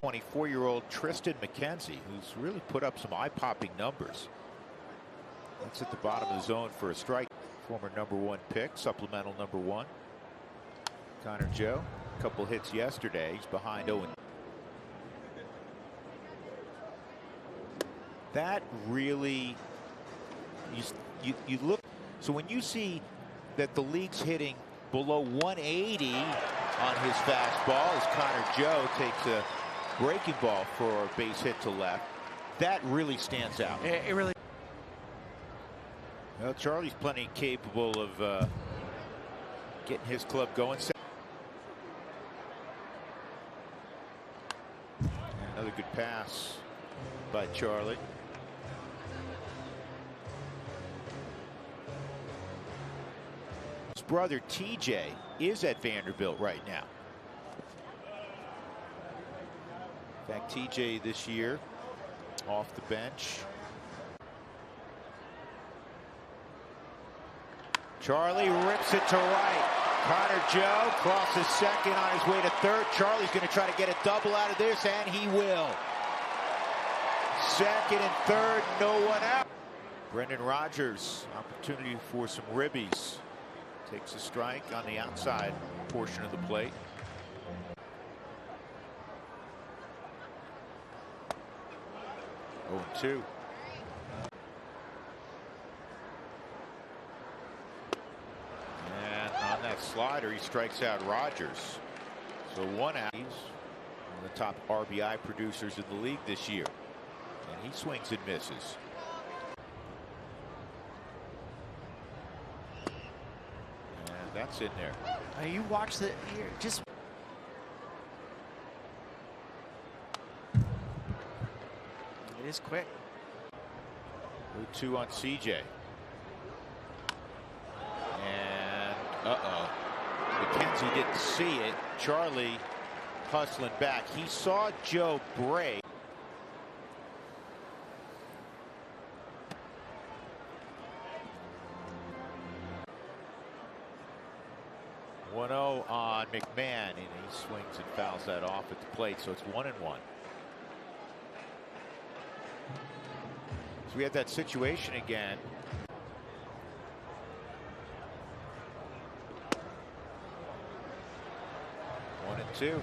24-year-old Triston McKenzie, who's really put up some eye-popping numbers. That's at the bottom of the zone for a strike. Former #1 pick, supplemental #1. Connor Joe, a couple hits yesterday. He's behind Owen. That really, you look. So when you see that the league's hitting below 180 on his fastball, as Connor Joe takes a breaking ball for a base hit to left, that really stands out. It really. Well, Charlie's plenty capable of getting his club going. Another good pass by Charlie. His brother TJ is at Vanderbilt right now. In fact, TJ this year off the bench. Charlie rips it to right. Connor Joe crosses second on his way to third. Charlie's going to try to get a double out of this, and he will. Second and third, no one out. Brendan Rodgers, opportunity for some ribbies. Takes a strike on the outside portion of the plate. Oh, 2. That slider, he strikes out Rodgers. So 1 out. He's one of the top RBI producers in the league this year. And he swings and misses. And that's in there. You watch the here, just. It is quick. 2 on CJ. Uh-oh. McKenzie didn't see it. Charlie hustling back. He saw Joe break. 1-0 on McMahon, and he swings and fouls that off at the plate, so it's 1-1. So we have that situation again. 1-2.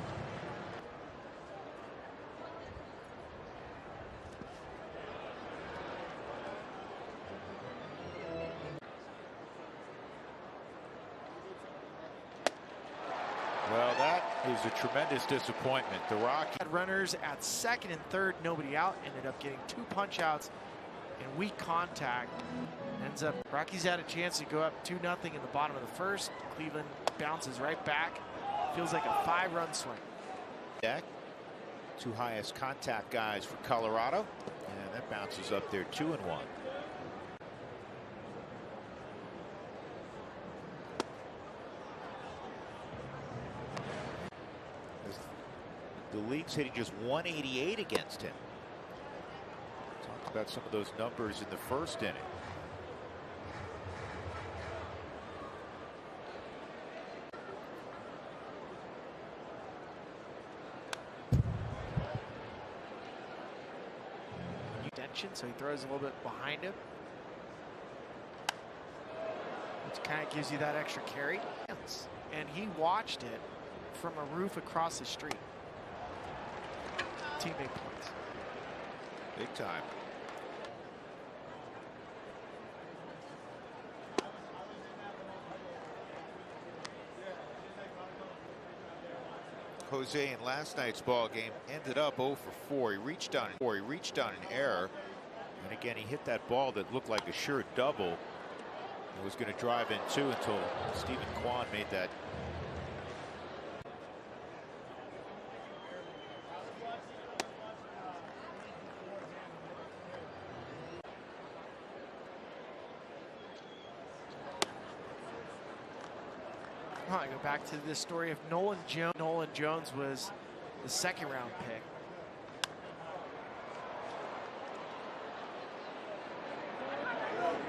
Well, that is a tremendous disappointment. The Rockies had runners at second and third, nobody out. Ended up getting 2 punch outs and weak contact. Ends up Rockies had a chance to go up 2-0 in the bottom of the first. Cleveland bounces right back. Feels like a 5-run swing. 2 highest contact guys for Colorado, and that bounces up there 2-1. The league's hitting just 188 against him. Talked about some of those numbers in the first inning. So he throws a little bit behind him, which kind of gives you that extra carry. And he watched it from a roof across the street. Teammate points. Big time. Jose in last night's ball game ended up 0 for 4. He reached on an error, and again he hit that ball that looked like a sure double. It was going to drive in 2 until Stephen Kwan made that. I go back to this story of Nolan Jones. Nolan Jones was the 2nd round pick.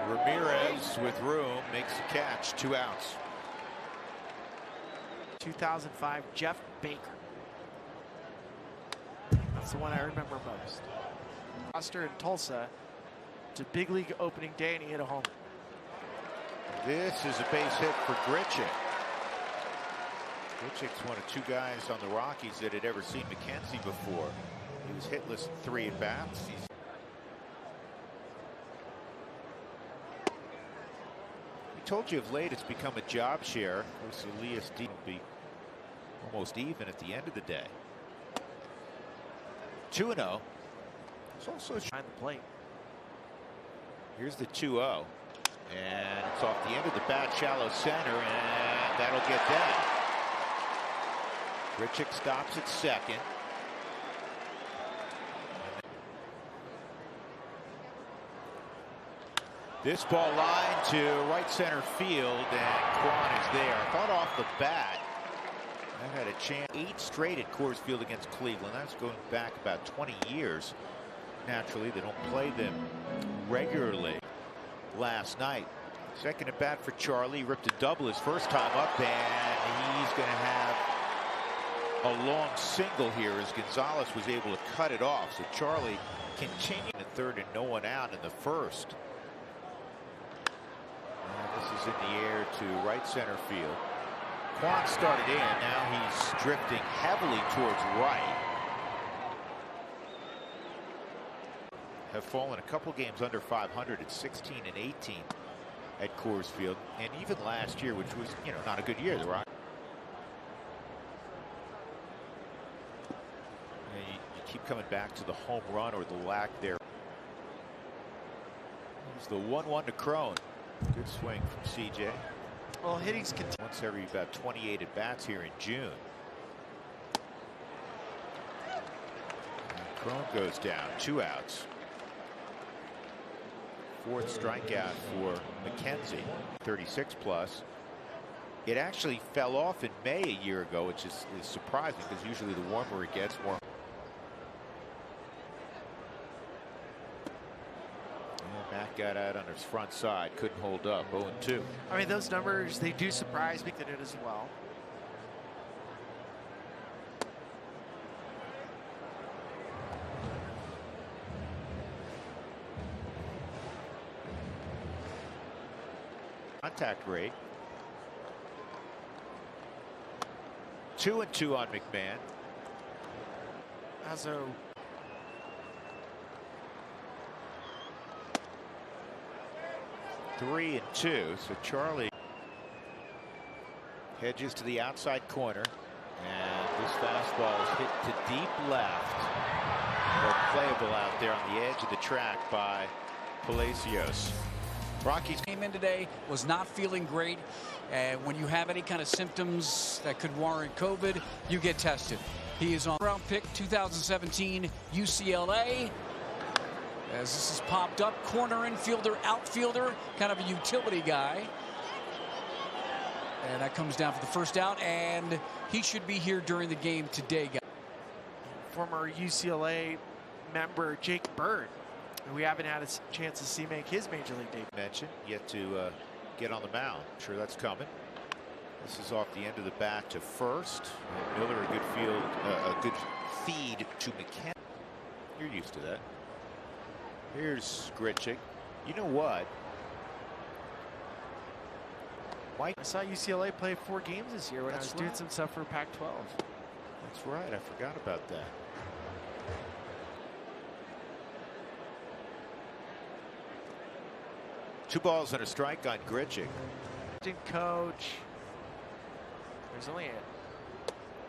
Ramirez with room makes the catch, 2 outs. 2005 Jeff Baker. That's the one I remember most. Foster in Tulsa. It's a big league opening day, and he hit a home. This is a base hit for Grichuk. Grichuk's one of two guys on the Rockies that had ever seen McKenzie before. He was hitless in 3 at-bats. We told you of late it's become a job share. Of course, Elias D will be almost even at the end of the day. 2-0. It's also behind the plate. Here's the 2-0. And it's off the end of the bat, shallow center, and that'll get down. Grichuk stops at second. This ball line to right center field, and Kwan is there. I thought off the bat, I had a chance. 8 straight at Coors Field against Cleveland. That's going back about 20 years. Naturally, they don't play them regularly. Last night, second at bat for Charlie, ripped a double his first time up, and he's going to have a long single here as Gonzalez was able to cut it off. So Charlie continued in third and no one out in the first. And this is in the air to right center field. Kwan started in, now he's drifting heavily towards right. Have fallen a couple games under 500 at 16 and 18 at Coors Field, and even last year, which was, you know, not a good year. The Rockies. You keep coming back to the home run or the lack there. It's the 1-1 to Crone. Good swing from CJ. Well, hitting's continued. Once every about 28 at bats here in June. And Crone goes down, 2 outs. 4th strikeout for McKenzie, 36 plus. It actually fell off in May a year ago, which is surprising because usually the warmer it gets, more. And Matt got out on his front side, couldn't hold up. 0-2. I mean, those numbers, they do surprise me that it as well. Contact rate. 2-2 on McMahon. As a 3-2. So Charlie hedges to the outside corner, and this fastball is hit to deep left, but playable out there on the edge of the track by Palacios. Rockies came in today, was not feeling great, and when you have any kind of symptoms that could warrant COVID, you get tested. He is on round pick 2017 UCLA. As this has popped up, corner infielder, outfielder, kind of a utility guy. And that comes down for the first out, and he should be here during the game today, guys. Former UCLA member Jake Bird, we haven't had a chance to see make his major league debut. Mentioned yet to get on the mound. I'm sure that's coming. This is off the end of the bat to first. And Miller a good feed to McKenzie. You're used to that. Here's Grichuk. You know what? I saw UCLA play 4 games this year when I was doing some stuff for Pac-12. That's right. I forgot about that. Two balls and a strike on Grichuk. Coach. There's only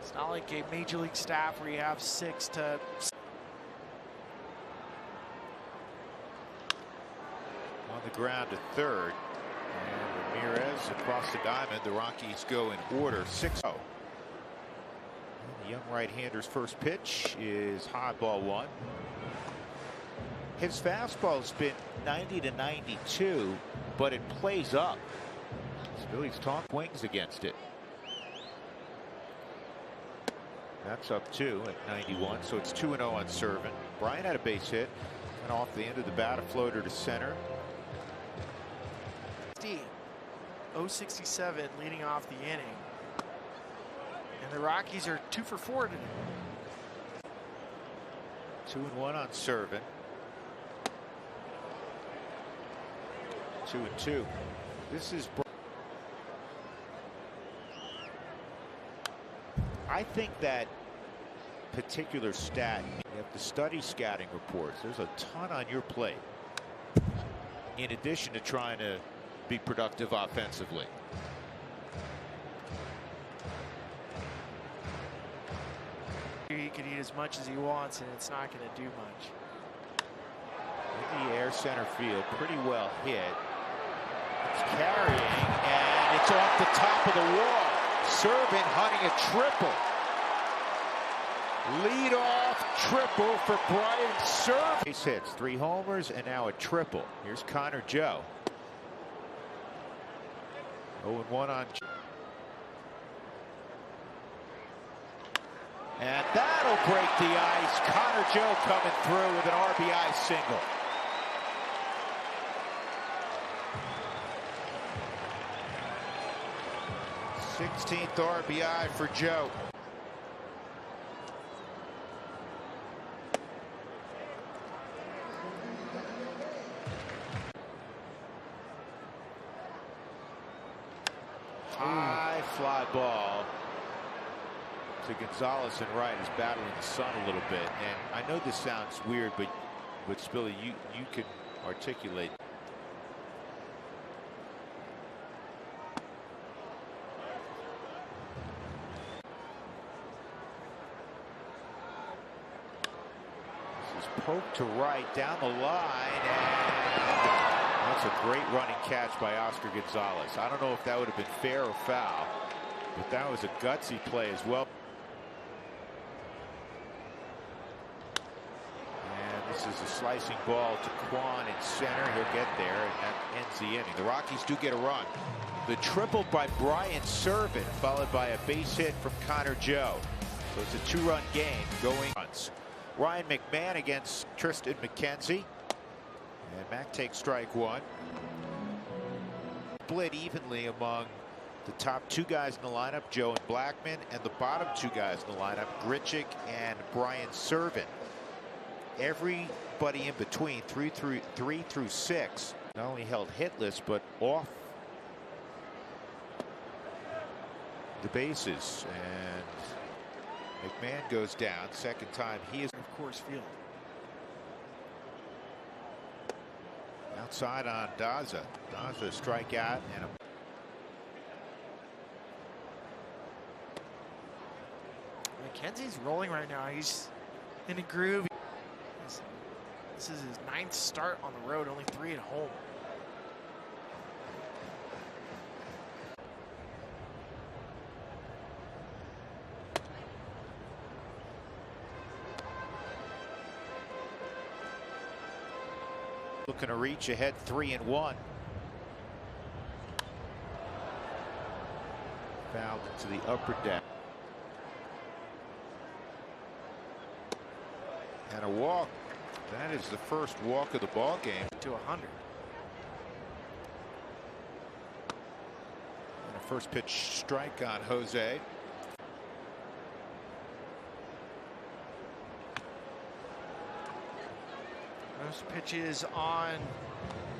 it's not like a major league staff where you have 6 to. On the ground to third. And Ramirez across the diamond. The Rockies go in order 6-0. The young right-hander's first pitch is high, ball 1. His fastball's been 90 to 92, but it plays up. Phillies talk wings against it. That's up 2 at 91, so it's 2-0 on Servant. Bryant had a base hit, and off the end of the bat, a floater to center. 067 leading off the inning. And the Rockies are 2 for 4 today. 2-1 on Servant. 2-2. This is. I think that particular stat, you have to study scouting reports. There's a ton on your plate, in addition to trying to be productive offensively. He can eat as much as he wants, and it's not going to do much. In the air, center field, pretty well hit. It's carrying, and it's off the top of the wall. Servant hunting a triple. Lead-off triple for Brian Servant. Base hits, 3 homers, and now a triple. Here's Connor Joe. 0-1 on. And that'll break the ice. Connor Joe coming through with an RBI single. #16th RBI for Joe. High fly ball to Gonzalez, and right is battling the sun a little bit. And I know this sounds weird, but Spilly, you can articulate. This is poked to right down the line, and that's a great running catch by Oscar Gonzalez. I don't know if that would have been fair or foul, but that was a gutsy play as well. And this is a slicing ball to Quan in center. He'll get there, and that ends the inning. The Rockies do get a run. The triple by Brian Servant, followed by a base hit from Connor Joe. So it's a 2-run game going runs. Ryan McMahon against Triston McKenzie. And Mac takes strike 1. Split evenly among the top 2 guys in the lineup, Joe and Blackman, and the bottom 2 guys in the lineup, Grichuk and Brian Servant. Everybody in between, 3 through 6, not only held hitless, but off the bases. And McMahon goes down. Second time he is. Of course, field. Outside on Daza. Daza strikeout and a. McKenzie's rolling right now. He's in a groove. This is his 9th start on the road, only 3 at home. Looking to reach ahead 3-1. Fouled into the upper deck. And a walk. That is the first walk of the ball game. To 100. And a first pitch strike on Jose. Most pitches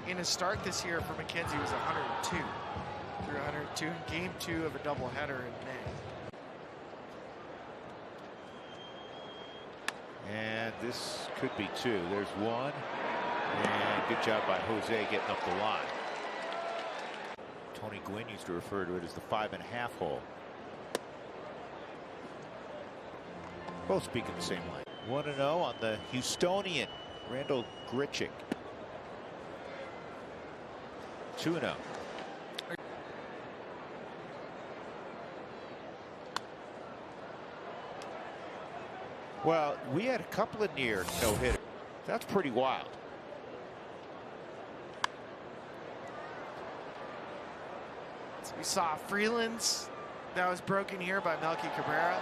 in his start this year for McKenzie was 102. Through 102 in game 2 of a doubleheader in May. And this could be 2. There's 1. And good job by Jose getting up the line. Tony Gwynn used to refer to it as the 5.5 hole. Both speaking the same line. 1-0 on the Houstonian, Randall Grichuk. 2-0. Well, we had a couple of near no-hitters. That's pretty wild. So we saw Freeland's that was broken here by Melky Cabrera.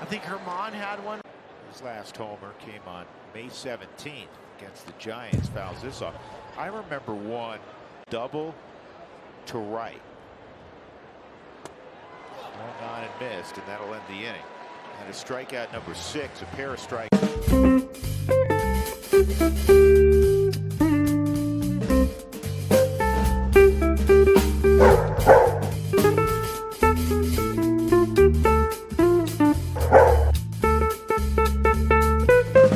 I think Herman had one. His last homer came on May 17th against the Giants. Fouls this off. I remember one double to right. Swung on and missed, and that'll end the inning. Had a strikeout number 6, a pair of strikeouts.